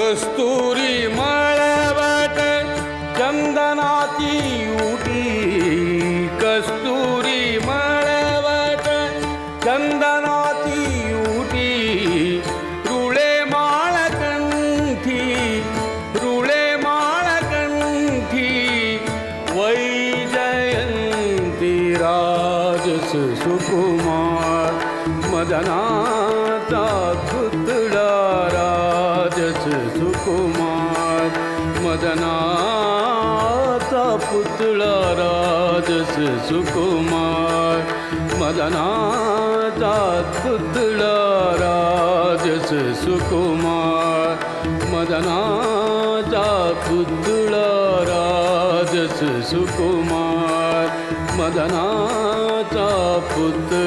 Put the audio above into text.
कस्तुरी मळवट चंदनाची उटी, कस्तुरी मळवट चंदनाची उटी, रुळे माळकंठी, रुळे माळकंठी, वैजयंती राजस सुकुमार, मदनाचा पुतळा राजस सुकुमार, मदनाचा पुतळा राजस सुकुमार, मदनाचा पुतळा राजस सुकुमार, मदनाचा पुतळा राजस सुकुमार, मदनाचा पुतळा